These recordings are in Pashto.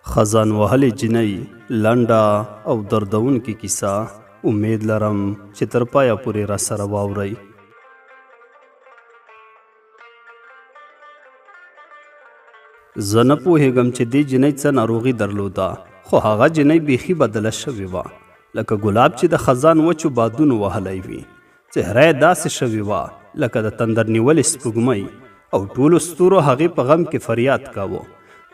خزان وهلې جنۍ لنډه او دردونکې کیسه امید لرم چې تر پایه پورې را سره واورئ. زه نه پوهېږم چې دې جنۍ څه ناروغي درلوده، خو هغه جنۍ بیخي بدله شوې وه، لکه ګلاب چې د خزان وچو بادونو وهلی وي. چهره یې داسې شوې وه لکه د تندر نیولې سپوږمۍ، او ټولو ستورو هغې په غم کې فریاد کاوه.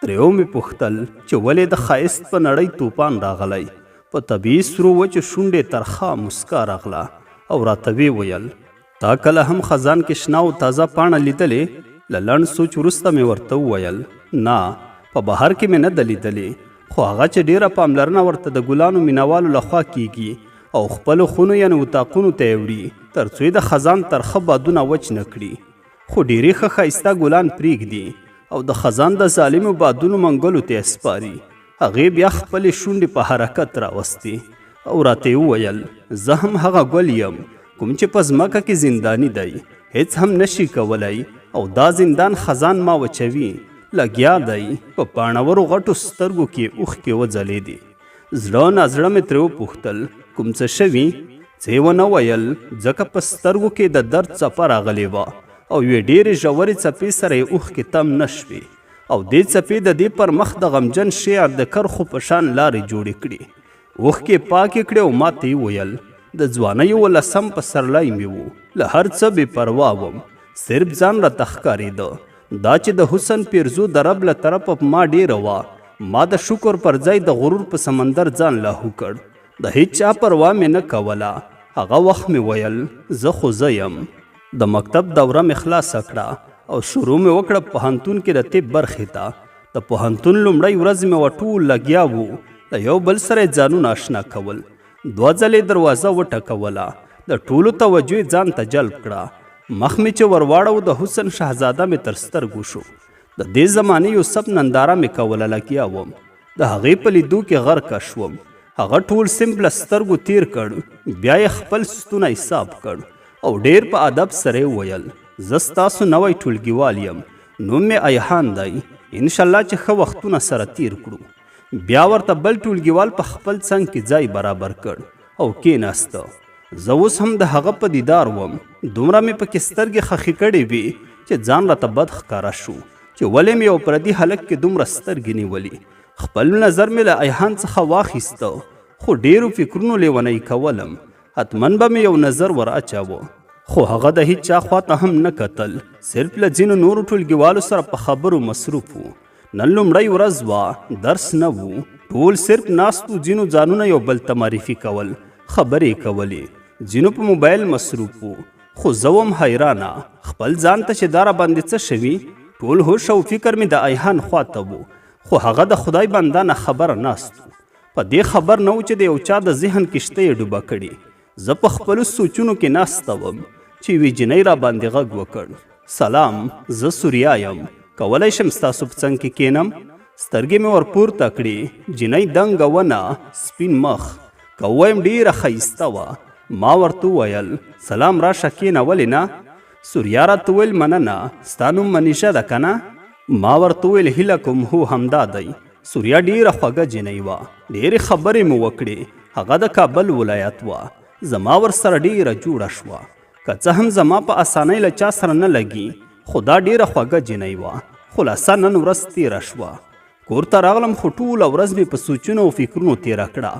ترې ومې پوښتل چې ولې د ښایست په نړۍ توپان راغلی. په طبیعي سرو وچو شونډې ترخه مسکا راغله او راته ویې ویل تا کله هم خزان کې شنه او تازه پاڼه لیدلې؟ له لنډ سوچ وروسته مې ورته وویل نه، په بهر کې مې نه ده لیدلې، خو هغه چې ډېره پاملرنه ورته د ګلانو مینوالو لخوا کیږي او خپلو خونو یعنې اتاقونو ته یې وړي تر څو یې د خزان ترخه بادونه وچ نه کړي. خو ډېرې ښه ښایسته ګلان پرېږدي او د خزان د ظالمو بادونو منګلو ته یې سپاري. هغې بیا خپلې شونډې په حرکت راوستې او راته یې وویل زه هم هغه ګل یم کوم چې په ځمکه کې زنداني دی، هیڅ هم نشي کولی او دا زندان خزان ما وچوي. لګیا دی په پاڼورو غټو سترګو کې اوښکې وځلېدې. زړه نازړه مې ترې وپوښتل کوم څه شوي؟ څه یې ونه ویل ځکه په سترګو کې د درد څپه راغلې وه او یوې ډېرې ژورې څپې سره یې اوښکې تم نه شوې او دې څپې د دې پر مخ د غمجن شعر د کرښو په شان لارې جوړې کړې. اوښکې پاکې کړې او ما ته یې ویل د ځوانۍ 18 پسرلی مې و، له هر څه بې پروا وم، صرف ځان راته ښکارېده دا چې د حسن پیرزو د رب له طرفه په ما ډېره وه. ما د شکر پر ځای د غرور په سمندر ځان لاهو کړ، د هیڅ چا پروا مې نه کوله. هغه وخت مې ویل زه خو زه یم. د مکتب دوره مې خلاصه کړه او شروع مې وکړه پوهنتون کې د طب برخې ته. د پوهنتون لومړۍ ورځ مې وه ټول لګیا وو د یو بل سره یې ځانونه اشنا کول. 2 ځلې دروازه وټکوله، د ټولو توجه یې ځان ته جلب کړه. مخ مې چې ورواړو د حسن شهزاده مې تر سترګو شو. د دې زمانې یوسف ننداره مې کوله لګیا وم، د هغې په لیدو کې غرقه شوم. هغه ټول صنف له سترګو تیر کړ، بیا یې خپل ستونه حساب کړ او ډېر په ادب سره یې ویل زه ستاسو نوی ټولګیوال یم، نوم مې ایحان دی، انشاءالله چې ښه وختونه سره تیر کړو. بیا ورته بل ټولګیوال په خپل څنګ کې ځای برابر کړ او کېناسته. زه اوس هم د هغه په دیدار وم. دومره مې پکې سترګې خښې کړې وې چې ځان راته بد ښکاره شو چې ولې مې یو پردي هلک کې دومره سترګې نیولې. خپل نظر مې له ایحان څخه واخیسته، خو ډېرو فکرونو لیونی کولم. حتمن به مې یو نظر ور اچاوه، خو هغه د هیڅ چا خواته هم نه کتل، صرف له ځینو نورو ټولګیوالو سره په خبرو مصروف و. نن لومړۍ ورځ وه، درس نه و، ټول صرف ناست و، ځینو ځانونه یو بل ته معرفي کول، خبرې کولې، ځینو په موبایل مصروف و. خو زه وم حیرانه خپل ځان ته چې دا راباندې څه شوي. ټول هوش او فکر مې د ایحان خواته و، خو هغه د خدای بنده نه خبره ناست و. په دې خبر نه و چې د یو چا د ذهن کښته یې ډوبه کړي. زه په خپلو سوچونو کې ناسته وم چې یوې جنۍ راباندې غږ وکړ سلام، زه سوریا یم، کولی شم ستاسو په څنګ کې کښېنم؟ سترګې مې ورپورته کړې. جنۍ دنګه ونه، سپین مخ، که ووایم ډېره ښایسته وه. ما ورته وویل سلام، راشه کښېنه، ولې نه؟ سوریا راته وویل مننه، ستا نوم منیشه ده که نه؟ ما ورته وویل هیله کوم، هو همدا دی. سوریا ډېره خوږه جنۍ وه، ډېرې خبرې مو وکړې. هغه د کابل ولایت وه، زما ورسره ډېره جوړه شوه. که څه هم زما په اسانۍ له چا سره نه لګي، خو دا ډېره خوږه جنۍ وه. خلاصه نن ورځ تېره شوه، کور ته راغلم خو ټوله ورځ مې په سوچونو او فکرونو تېره کړه.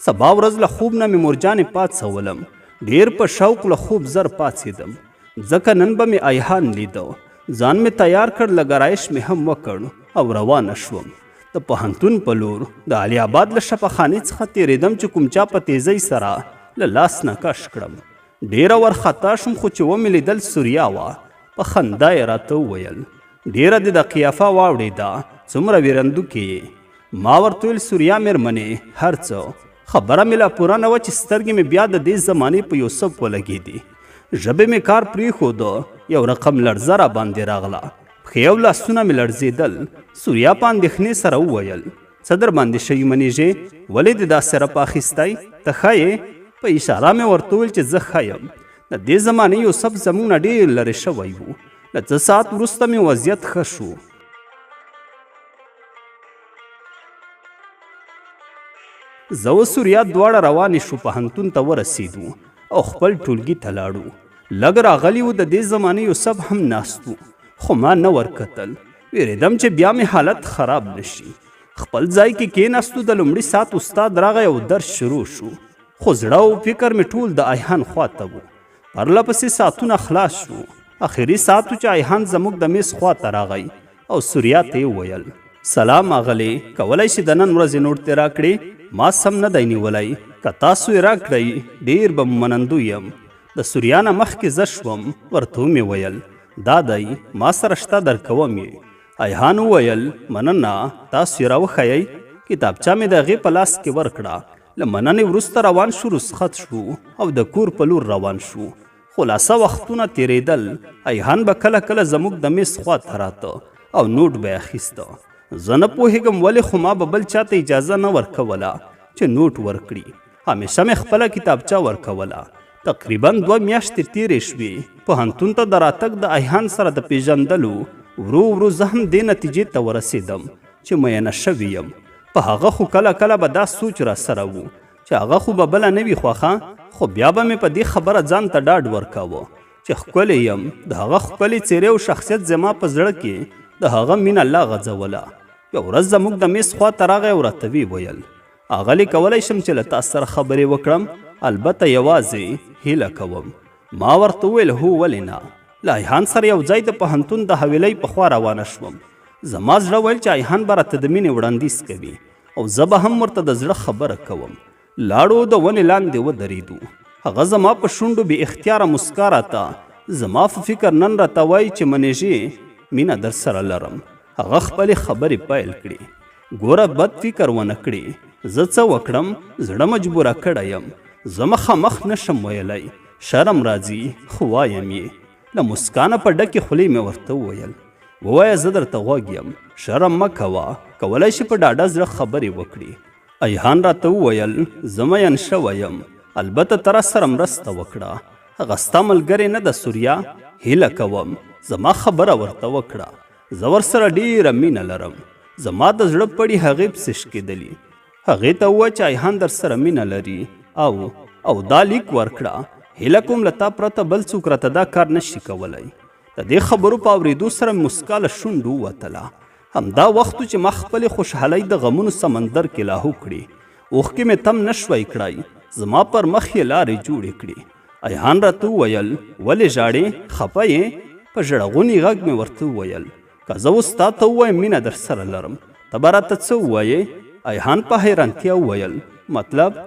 سبا ورځ له خوب نه مې مورجانې پاڅولم، ډېر په شوق له خوب زر پاڅېدم ځکه نن به مې ایحان لیده. ځان مې تیار کړ، لږ آرایش مې هم وکړ او روانه شوم د پوهنتون په لور. د علي آباد له شفاخانې څخه تېرېدم چې کوم چا په تیزۍ سره له لاس نه کش کړم. ډېره ورخطا شوم، خو چې ومې لیدل سوریا وه. په خندا یې راته وویل ډېره دې د قیافه واوړېده، څومره ویرندوکې یې. ما ورته ویل سوریا مېرمنې هر څه. خبره مې لا پوره نه وه چې سترګې مې بیا د دې زمانې په یوسف ولګېدې. ژبې مې کار پرېښوده، یو رقم لړزه را باندې راغله، پښې او لاسونه مې لړزېدل. سوریا په اندېښنې سره وویل څه در باندې شوي منیژې؟ ولې دې دا سرپ اخیستی؟ ته ښه یې؟ په اشاره مې ورته وویل چې زه ښه یم. د دې زمانې یوسف زموږ نه ډېر لرې شوی و. له څه ساعت وروسته مې وضعیت ښه شو. زه او سوریا دواړه روانې شو پوهنتون ته ورسېدو او خپل ټولګي ته لاړو. لږ راغلي و د دې زمانې یوسف هم ناست و، خو ما نه ورکتل. ویرېدم چې بیا مې حالت خراب نشي. خپل ځای کې کېناستو. د لومړي ساعت استاد راغی او درس شروع شو، خو زړه او فکر مې ټول د ایحان خواته و. پرله پسې ساعتونه خلاص شو. اخري ساعت و چې ایحان زموږ د میز خواته راغی او سوریا ته یې وویل سلام اغلی، کولی شي د نن ورځې نوټ دې راکړې؟ ما سم نه دی نیولی، که تاسو یې راکړئ ډېر به منندو یم. د سوریا نه مخکې زه شوم، ورته مې ویل دا دی ما سره شته درکوم یې. ایحان وویل مننه، تاسو یې راوښیئ. کتابچه مې د هغې په لاس کې ورکړه. له مننې وروسته روان شو، رخصت شو او د کور په لور روان شو. خلاصه وختونه تیریدل. ایحان به کله کله زموږ د میز خواته راته او نوټ به یې اخیسته. زه نه پوهېږم ولې، خو ما به بل چاته اجازه نه ورکوله چې نوټ ورکړي. همیشه مې خپله کتابچه ورکوله. تقریبا 2 میاشتې تیرې شوې. پوهنتون ته د راتګ د ایحان سره د پیژندلو ورو ورو زه هم دې نتیجې ته ورسېدم چې مینه شوی یم. په هغه خو کله کله به دا سوچ را سره و چې هغه خو به بله نه وي خوښه، خو بیا به مې په دې خبره ځان ته ډاډ ورکاوه چې ښکلی یم. د هغه ښکلې څېرې او شخصیت زما په زړه کې د هغه مینه لا غځوله. یو ورځ زموږ د میز خواته راغی او راته ویې ویل اغلې کولی شم چې له تاسو سره خبرې وکړم؟ البته یوازې هیله کوم. ما ورته وویل هو ولې نه. له ایحان سره یو ځای د پوهنتون د حویلۍ په خوا روانه شوم. زما زړه ویل چې ایحان به راته د مینې وړاندیز کوي او زه به هم ورته د زړه خبره کوم. لاړو، د ونې لاندې ودرېدو. هغه زما په شونډو بې اختیاره مسکا راته زما په فکر نن راته وایي چې منیژې مینه در سره لرم. هغه خپلې خبرې پیل کړې. ګوره بد فکر ونه کړې، زه څه وکړم؟ زړه مجبوره کړی یم. زه مخامخ نشم ویلی، شرم راځي، خو وایم یې. له مسکانه په ډکې خولې مې ورته وویل ووایه زه درته غوږ یم، شرم مه کوه، کولی شي په ډاډه زړه خبرې وکړي. ایحان راته وویل زه مین شوی یم، البته ته راسره مرسته وکړه. هغه ستا ملګری نه ده سوریا؟ هیله کوم زما خبره ورته وکړه. زه ورسره ډېره مینه لرم. زما د زړه پړي هغې پسې شکېدلي. هغې ته ووایه چې ایحان در سره مینه لري او دا لیک ورکړه. هیله کوم له تا پرته بل څوک راته دا کار نشي کولی. د دې خبرو په اورېدو سره مې مسکا له شونډو ووتله. همدا وخت چې ما خپلې خوشحالۍ د غمونو سمندر کې لاهو کړې. اوښکې مې تم نه شوی کړی. زما پر مخ یې لارې جوړې کړې. ایحان راته وویل ولې ژاړې؟ خفه یې؟ په ژړغوني غږ مې ورته وویل که زه اوس تا ته ووایم مینه در سره لرم، ته به راته څه ووایې؟ ایحان په حیرانتیا وویل مطلب؟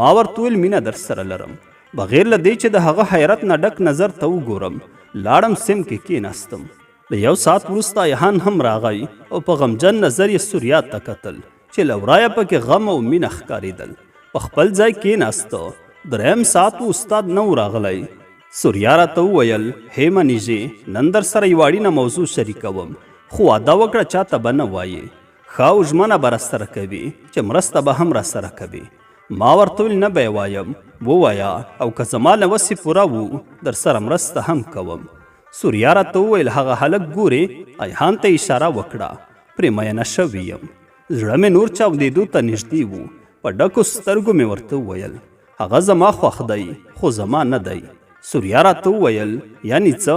ما ورته وویل مینه در سره لرم. بغیر له دې چې د هغه حیرت نه ډک نظر ته وګورم، لاړم سیم کې کېناستم. له یو ساعت وروسته ایحان هم راغی او په غمجن نظر یې سوریا ته کتل چې له ورایه پکې غم او مینه ښکارېدل. په خپل ځای کېناسته. 3 ساعت استاد نه و راغلی. سوریا راته وویل هی منیژې، نن در سره یوه اړینه موضوع شریکوم، خو واده وکړه چاته به نه وایې. ښه او ژمنه به راسره کوي چې مرسته به هم راسره کوي. ما ورته ویل نه به یې وایم، ووایه او که زما له وسې پوره وو در سره مرسته هم کوم. سوریا راته وویل هغه هلک ګورې؟ ایحان ته اشاره وکړه. پرې مینه شوی یم. زړه مې نور چاودېدو ته نږدې وو. په ډکو سترګو مې ورته وویل هغه زما خوښ دی خو زما نه دی. سوریا راته وویل یعنی څه؟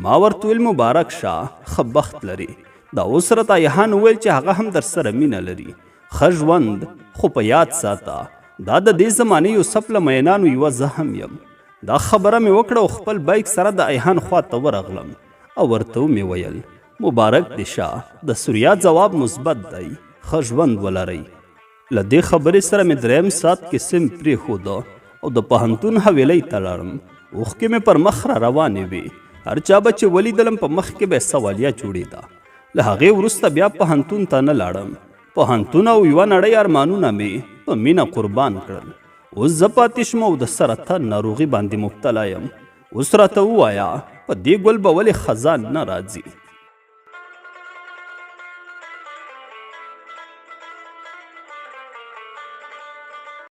ما ورته ویل مبارک شه، ښه بخت لري. دا اوس راته ایحان وویل چې هغه هم در سره مینه لري. ښه ژوند، خو په یاد ساته دا د دې زمانې یوسف له مینانو یوه زه هم یم. دا خبره مې وکړه او خپل بایک سره د ایحان خوا ته ورغلم او ورته مې ویل مبارک دې شه. د سوریا ځواب مثبت دی، ښه ژوند ولرئ. له دې خبرې سره مې 3 ساعت کې سیم پرېښوده او د پوهنتون حویلۍ ته لاړم. اوښکې مې پر مخ را روانې وې. هر چا به چې ولیدلم په مخ کې به یې سوالیه جوړېده. له هغې وروسته بیا پوهنتون ته نه لاړم. پوهنتون او یوه نړۍ ارمانونه مې په مینه قربان کړل. اوس زه پاتې شوم او د سرطان ناروغي باندې مبتلا یم. اوس راته ووایه په دې ګل به ولې خزان نه راځي؟